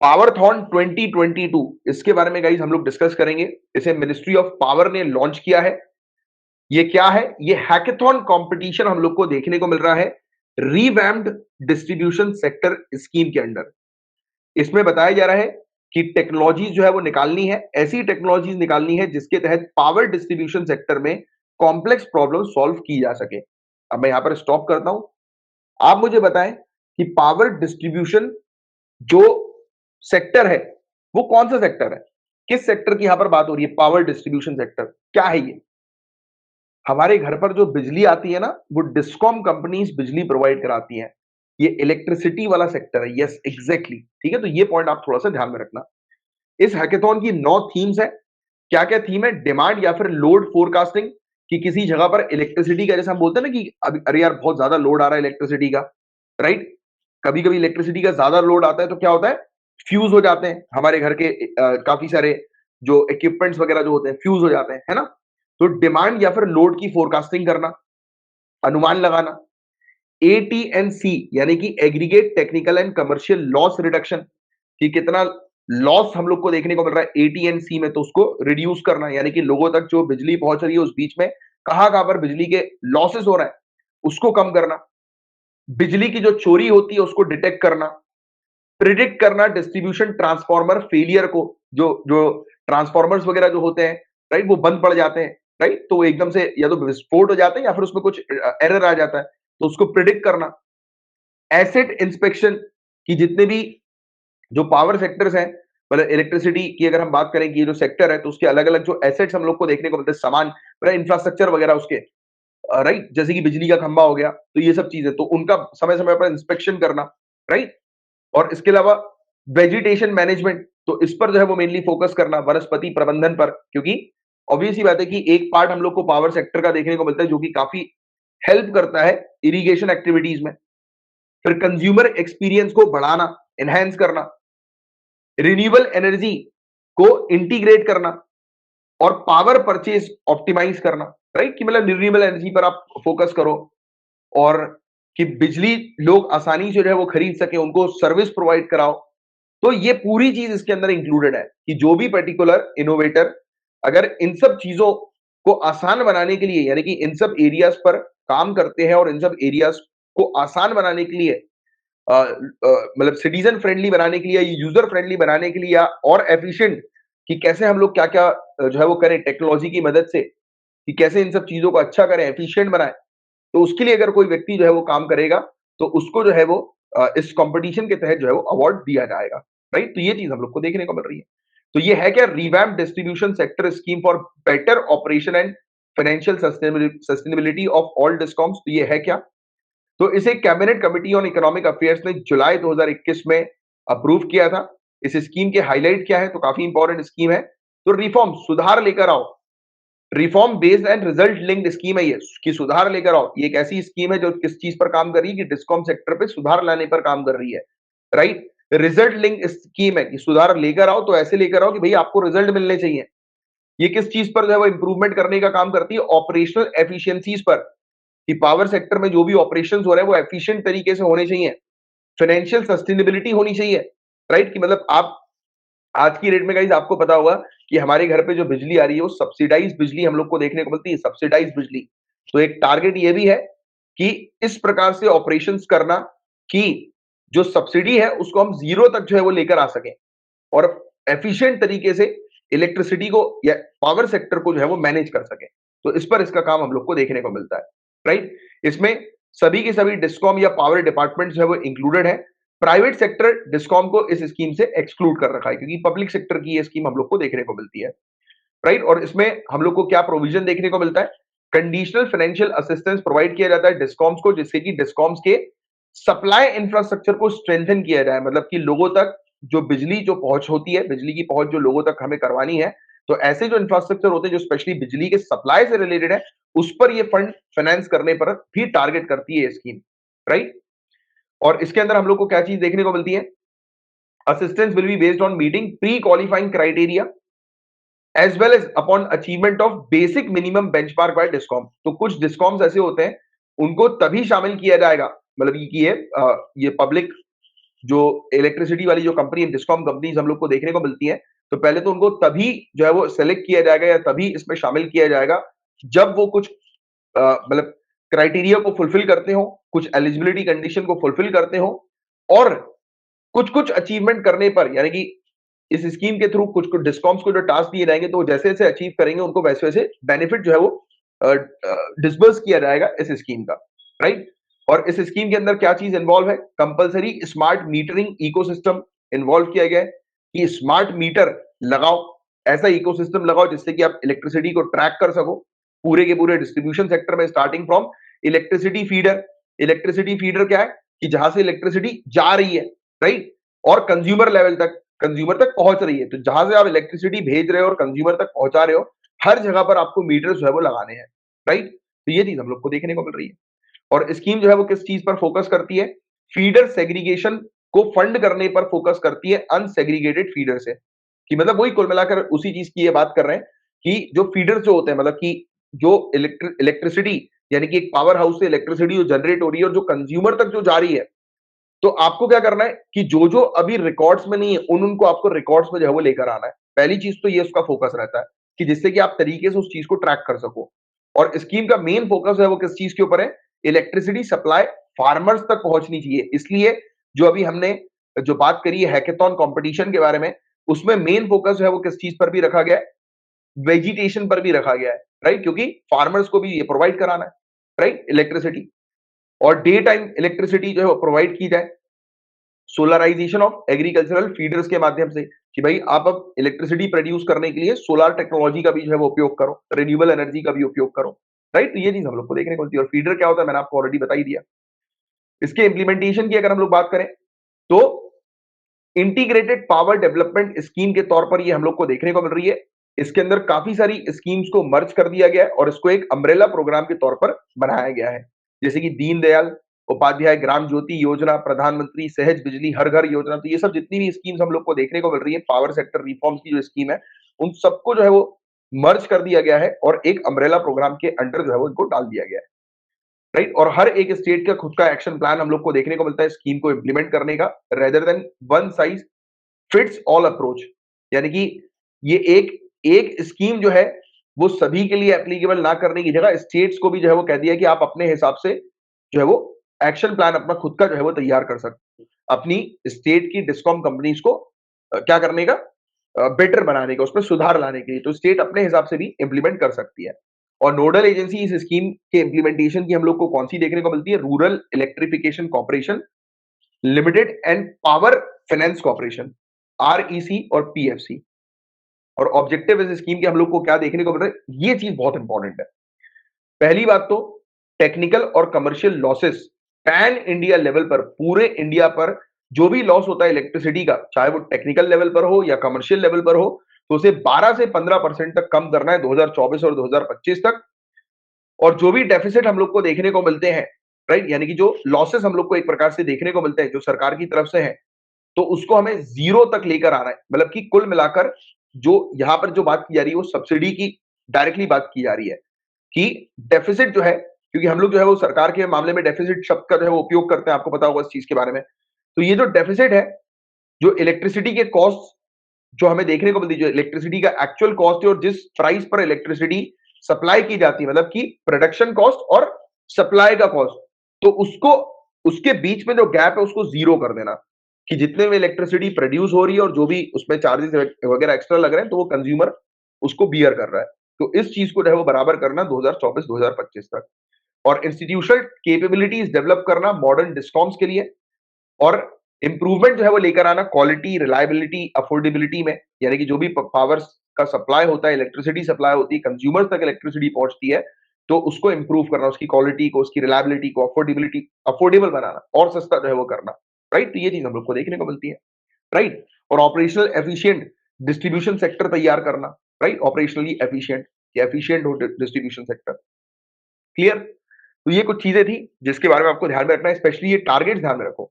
पावरथॉन 2022 इसके बारे में गाइस हम लोग डिस्कस करेंगे। इसे मिनिस्ट्री ऑफ पावर ने लॉन्च किया है। ये क्या है? ये हैकेथॉन कंपटीशन हम लोग को देखने को मिल रहा है रिवैम्प्ड डिस्ट्रीब्यूशन सेक्टर स्कीम के अंडर। इसमें बताया जा रहा है कि टेक्नोलॉजी जो है वो निकालनी है, ऐसी टेक्नोलॉजीज निकालनी है जिसके तहत पावर डिस्ट्रीब्यूशन सेक्टर में कॉम्प्लेक्स प्रॉब्लम सॉल्व की जा सके। अब मैं यहां पर स्टॉप करता हूं। आप मुझे बताएं कि पावर डिस्ट्रीब्यूशन जो सेक्टर है वो कौन सा सेक्टर है? किस सेक्टर की यहां पर बात हो रही है? पावर डिस्ट्रीब्यूशन सेक्टर क्या है ये? हमारे घर पर जो बिजली आती है ना, वो डिस्कॉम कंपनीज बिजली प्रोवाइड कराती हैं। ये इलेक्ट्रिसिटी वाला सेक्टर है। यस, एग्जैक्टली, ठीक है। तो ये पॉइंट आप थोड़ा सा ध्यान में रखना। इस हैकेथॉन की 9 थीम्स है। क्या क्या थीम है? डिमांड या फिर लोड फोरकास्टिंग, कि किसी जगह पर इलेक्ट्रिसिटी का, जैसे हम बोलते हैं ना कि अरे यार बहुत ज्यादा लोड आ रहा है इलेक्ट्रिसिटी का, राइट? कभी कभी इलेक्ट्रिसिटी का ज्यादा लोड आता है तो क्या होता है, फ्यूज हो जाते हैं हमारे घर के काफी सारे जो इक्विपमेंट्स वगैरह जो होते हैं फ्यूज हो जाते हैं, है ना? तो डिमांड या फिर लोड की फोरकास्टिंग करना, अनुमान लगाना। एटीएनसी यानी कि aggregate technical and commercial loss reduction, कि कितना लॉस हम लोग को देखने को मिल रहा है एटीएनसी में, तो उसको रिड्यूस करना, यानी कि लोगों तक जो बिजली पहुंच रही है उस बीच में कहां कहां पर बिजली के लॉसेस हो रहा है उसको कम करना। बिजली की जो चोरी होती है उसको डिटेक्ट करना। प्रिडिक्ट करना डिस्ट्रीब्यूशन ट्रांसफार्मर फेलियर को, जो जो ट्रांसफार्मर्स वगैरह जो होते हैं, राइट, वो बंद पड़ जाते हैं, राइट, तो एकदम से या तो विस्फोट हो जाते हैं या फिर उसमें कुछ एरर आ जाता है, तो उसको प्रिडिक्ट करना। एसेट इंस्पेक्शन, कि जितने भी जो पावर सेक्टर्स हैं, मतलब इलेक्ट्रिसिटी की अगर हम बात करें कि ये जो सेक्टर है तो उसके अलग अलग जो एसेट्स हम लोग को देखने को मिलते हैं, सामान, मतलब इंफ्रास्ट्रक्चर वगैरह उसके, राइट, जैसे कि बिजली का खंभा हो गया, तो ये सब चीजें, तो उनका समय समय पर इंस्पेक्शन करना, राइट। और इसके अलावा वेजिटेशन मैनेजमेंट, तो इस पर जो है वो मेनली फोकस करना, वनस्पति प्रबंधन पर, क्योंकि ऑब्वियस ही बात है कि एक पार्ट हम लोग को पावर सेक्टर का देखने को मिलता है जो कि काफी हेल्प करता है इरिगेशन एक्टिविटीज में। फिर कंज्यूमर एक्सपीरियंस को बढ़ाना, एनहेंस करना, रिन्यूएबल एनर्जी को इंटीग्रेट करना, और पावर परचेज ऑप्टिमाइज करना, राइट, कि मतलब रिन्यूएबल एनर्जी पर आप फोकस करो, और कि बिजली लोग आसानी से जो है वो खरीद सके, उनको सर्विस प्रोवाइड कराओ। तो ये पूरी चीज इसके अंदर इंक्लूडेड है कि जो भी पर्टिकुलर इनोवेटर अगर इन सब चीजों को आसान बनाने के लिए, यानी कि इन सब एरियाज पर काम करते हैं और इन सब एरियाज को आसान बनाने के लिए, मतलब सिटीजन फ्रेंडली बनाने के लिए, यूजर फ्रेंडली बनाने के लिए, या और एफिशिएंट, कि कैसे हम लोग क्या क्या जो है वो करें टेक्नोलॉजी की मदद से, कि कैसे इन सब चीजों को अच्छा करें, एफिशिएंट बनाएं, तो उसके लिए अगर कोई व्यक्ति जो है वो काम करेगा तो उसको जो है वो इस कंपटीशन के तहत जो है वो अवार्ड दिया जाएगा, राइट। तो ये चीज हम लोग को देखने को मिल रही है। तो ये है क्या? Revamp distribution sector scheme for better operation and financial sustainability of all discoms. तो ये है क्या? तो इसे cabinet committee on economic affairs ने जुलाई 2021 में अप्रूव किया था। इस स्कीम के हाईलाइट क्या है? तो काफी इंपॉर्टेंट स्कीम है। तो रिफॉर्म, सुधार लेकर आओ, reform based and result linked scheme है ये, कि सुधार लेकर आओ। ये एक ऐसी स्कीम है जो किस चीज पर काम कर रही है? कि डिस्कॉम सेक्टर पे सुधार लाने पर काम कर रही है, राइट। रिजल्ट लिंक स्कीम है कि सुधार लेकर आओ तो ऐसे लेकर आओ कि भाई आपको रिजल्ट मिलने चाहिए। ये किस चीज पर जो है वो इंप्रूवमेंट करने का काम करती है? ऑपरेशनल एफिशिएंसीज पर, कि पावर सेक्टर में जो भी ऑपरेशन हो रहे हैं वो एफिशिएंट तरीके से होने चाहिए। फाइनेंशियल सस्टेनेबिलिटी होनी चाहिए, राइट, कि मतलब आप आज की डेट में गाइस आपको पता होगा कि हमारे घर पे जो बिजली आ रही है वो सब्सिडाइज बिजली हम लोग को देखने को मिलती है, सब्सिडाइज बिजली। तो एक टारगेट ये भी है कि इस प्रकार से ऑपरेशंस करना कि जो सब्सिडी है उसको हम जीरो तक जो है वो लेकर आ सके, और एफिशिएंट तरीके से इलेक्ट्रिसिटी को या पावर सेक्टर को जो है वो मैनेज कर सके। तो इस पर इसका काम हम लोग को देखने को मिलता है, राइट। इसमें सभी के सभी डिस्कॉम या पावर डिपार्टमेंट जो है वो इंक्लूडेड है। प्राइवेट सेक्टर डिस्कॉम को इस स्कीम से एक्सक्लूड कर रखा है, क्योंकि पब्लिक सेक्टर की ये स्कीम हम लोग को देखने को मिलती है, राइट। और इसमें हम लोग को क्या प्रोविजन देखने को मिलता है? कंडीशनल फाइनेंशियल असिस्टेंस प्रोवाइड किया जाता है डिस्कॉम्स को, जिससे कि डिस्कॉम्स के सप्लाई इंफ्रास्ट्रक्चर को स्ट्रेंथन किया जाए, मतलब कि लोगों तक जो बिजली जो पहुंच होती है, बिजली की पहुंच जो लोगों तक हमें करवानी है, तो ऐसे जो इंफ्रास्ट्रक्चर होते हैं जो स्पेशली बिजली के सप्लाई से रिलेटेड है, उस पर ये फंड फाइनेंस करने पर भी टारगेट करती है ये स्कीम, राइट। और इसके अंदर हम लोग को क्या चीज देखने को मिलती है? Assistance will be based on meeting pre qualifying criteria as well as upon achievement of basic minimum benchmark by discom. तो कुछ डिस्कॉम्स ऐसे होते हैं उनको तभी शामिल किया जाएगा, मतलब कि ये पब्लिक जो इलेक्ट्रिसिटी वाली जो कंपनी डिस्कॉम कंपनीज हम लोग को देखने को मिलती है, तो पहले तो उनको तभी जो है वो सेलेक्ट किया जाएगा या तभी इसमें शामिल किया जाएगा जब वो कुछ मतलब क्राइटेरिया को फुलफिल करते हो, कुछ एलिजिबिलिटी कंडीशन को फुलफिल करते हो और कुछ कुछ अचीवमेंट करने पर, यानी कि इस स्कीम के थ्रू कुछ कुछ डिस्कॉम्स को जो टास्क दिए जाएंगे तो जैसे जैसे अचीव करेंगे उनको वैसे वैसे बेनिफिट जो है वो डिसबर्स किया जाएगा इस स्कीम का, राइट। और इस स्कीम के अंदर क्या चीज इन्वॉल्व है, compulsory smart metering ecosystem involve किया गया है कि स्मार्ट मीटर लगाओ, ऐसा इकोसिस्टम लगाओ जिससे कि आप इलेक्ट्रिसिटी को ट्रैक कर सको पूरे के पूरे डिस्ट्रीब्यूशन सेक्टर में, starting from electricity feeder. Electricity feeder क्या है कि जहां से इलेक्ट्रिसिटी जा रही है, राइट, और कंज्यूमर लेवल तक, कंज्यूमर तक पहुंच रही है। तो जहां से आप इलेक्ट्रिसिटी भेज रहे हो और कंज्यूमर तक पहुंचा रहे हो, हर जगह पर आपको मीटर जो है वो लगाने हैं, राइट। तो ये चीज हम लोग को देखने को मिल रही है। और स्कीम जो है वो किस चीज पर फोकस करती है, फीडर सेग्रीगेशन को फंड करने पर फोकस करती है अनसेग्रीगेटेड फीडर से, कि मतलब वही कुल मिलाकर उसी चीज की ये बात कर रहे हैं कि जो फीडर जो होते हैं, मतलब कि जो इलेक्ट्रिसिटी यानी कि एक पावर हाउस से इलेक्ट्रिसिटी जो जनरेट हो रही है और जो कंज्यूमर तक जो जा रही है, तो आपको क्या करना है कि जो जो अभी रिकॉर्ड्स में नहीं है उन उनको आपको रिकॉर्ड्स में जो है वो लेकर आना है। पहली चीज तो ये उसका फोकस रहता है कि जिससे कि आप तरीके से उस चीज को ट्रैक कर सको। और स्कीम का मेन फोकस है वो किस चीज के ऊपर है, इलेक्ट्रिसिटी सप्लाई फार्मर्स तक पहुंचनी चाहिए। इसलिए जो अभी हमने जो बात करी है हैकेथॉन कंपटीशन के बारे में, उसमें मेन फोकस जो है वो किस चीज पर भी रखा गया है, वेजिटेशन पर भी रखा गया है, राइट, क्योंकि फार्मर्स को भी ये प्रोवाइड कराना है, राइट, इलेक्ट्रिसिटी। और डे टाइम इलेक्ट्रिसिटी जो है वो प्रोवाइड की जाए सोलराइजेशन ऑफ एग्रीकल्चरल फीडर्स के माध्यम से, कि भाई आप अब इलेक्ट्रिसिटी प्रोड्यूस करने के लिए सोलर टेक्नोलॉजी का भी जो है वो उपयोग करो, रिन्यूएबल एनर्जी का भी उपयोग करो, राइट। तो ये चीज हम लोग को देखने को मिलती है। और फीडर क्या होता है मैंने आपको ऑलरेडी बता ही दिया। इसके इंप्लीमेंटेशन की अगर हम लोग बात करें तो इंटीग्रेटेड पावर डेवलपमेंट स्कीम के तौर पर ये हम लोग को देखने को मिल रही है। इसके अंदर काफी सारी स्कीम्स को मर्ज कर दिया गया है और इसको एक अम्ब्रेला प्रोग्राम के तौर पर बनाया गया है, जैसे कि दीनदयाल उपाध्याय ग्राम ज्योति योजना, प्रधानमंत्री सहज बिजली हर घर योजना। तो ये सब जितनी भी स्कीम्स हम लोग को देखने को मिल रही है, पावर सेक्टर रिफॉर्म्स की जो स्कीम है, उन सबको जो है वो मर्ज कर दिया गया है और एक अम्ब्रेला प्रोग्राम के अंडर जो है वो इनको डाल दिया गया है, राइट। और हर एक स्टेट का खुद का एक्शन प्लान हम लोग को देखने को मिलता है स्कीम को इंप्लीमेंट करने का, rather than one size fits all approach. यानी कि ये एक एक स्कीम जो है वो सभी के लिए एप्लीकेबल ना करने की जगह स्टेट्स को भी जो है वो कह दिया कि आप अपने हिसाब से जो है वो एक्शन प्लान अपना खुद का जो है वो तैयार कर सकते हैं, अपनी स्टेट की डिस्कॉम कंपनीज को क्या करने का, बेटर बनाने का, उसमें सुधार लाने के लिए। तो स्टेट अपने हिसाब से भी इंप्लीमेंट कर सकती है। और नोडल एजेंसी इस स्कीम के इंप्लीमेंटेशन की हम लोग को कौन सी देखने को मिलती है, rural electrification corporation limited and power finance corporation, REC और पीएफसी। और ऑब्जेक्टिव इस स्कीम के हम लोग को क्या देखने को मिल रहा है, ये चीज बहुत इंपॉर्टेंट है। पहली बात तो टेक्निकल और commercial losses pan India level पर, पूरे इंडिया पर जो भी लॉस होता है इलेक्ट्रिसिटी का, चाहे वो टेक्निकल लेवल पर हो या कमर्शियल लेवल पर हो, तो उसे 12 से 15% तक कम करना है 2024 और 2025 तक। और जो भी डेफिसिट हम लोग को देखने को मिलते हैं, राइट, यानी कि जो लॉसेस हम लोग को एक प्रकार से देखने को मिलते हैं जो सरकार की तरफ से है, तो उसको हमें जीरो तक लेकर आना है। मतलब कि कुल मिलाकर जो यहां पर जो बात की जा रही है वो सब्सिडी की डायरेक्टली बात की जा रही है कि डेफिसिट जो है, क्योंकि हम लोग जो है वो सरकार के मामले में डेफिसिट शब्द का जो है वो उपयोग करते हैं, आपको पता होगा इस चीज के बारे में। तो ये जो डेफिसिट है, जो इलेक्ट्रिसिटी के कॉस्ट जो हमें देखने को मिलती है, जो इलेक्ट्रिसिटी का एक्चुअल कॉस्ट है और जिस प्राइस पर इलेक्ट्रिसिटी सप्लाई की जाती है, मतलब कि प्रोडक्शन कॉस्ट और सप्लाई का कॉस्ट, तो उसको उसके बीच में जो गैप है उसको जीरो कर देना, कि जितने में इलेक्ट्रिसिटी प्रोड्यूस हो रही है और जो भी उसमें चार्जेस वगैरह एक्स्ट्रा लग रहे हैं तो वो कंज्यूमर उसको बियर कर रहा है। तो इस चीज को जो है वो बराबर करना 2024-2025 तक। और इंस्टीट्यूशनल कैपेबिलिटीज डेवलप करना मॉडर्न डिस्कॉम्स के लिए, और इंप्रूवमेंट जो है वो लेकर आना क्वालिटी, रिलायबिलिटी, अफोर्डेबिलिटी में। यानी कि जो भी पावर का सप्लाई होता है, इलेक्ट्रिसिटी सप्लाई होती है, कंज्यूमर तक इलेक्ट्रिसिटी पहुंचती है, तो उसको इंप्रूव करना, उसकी क्वालिटी को, उसकी रिलायबिलिटी को, अफोर्डेबिलिटी, अफोर्डेबल बनाना और सस्ता जो है वो करना, राइट। तो ये चीज हम लोग को देखने को मिलती है, राइट। और ऑपरेशनल एफिशिएंट डिस्ट्रीब्यूशन सेक्टर तैयार करना, राइट, ऑपरेशनली एफिशिएंट, एफिशिएंट हो डिस्ट्रीब्यूशन सेक्टर, क्लियर। तो ये कुछ चीजें थी जिसके बारे में आपको ध्यान में रखना है, स्पेशली ये टारगेट ध्यान में रखो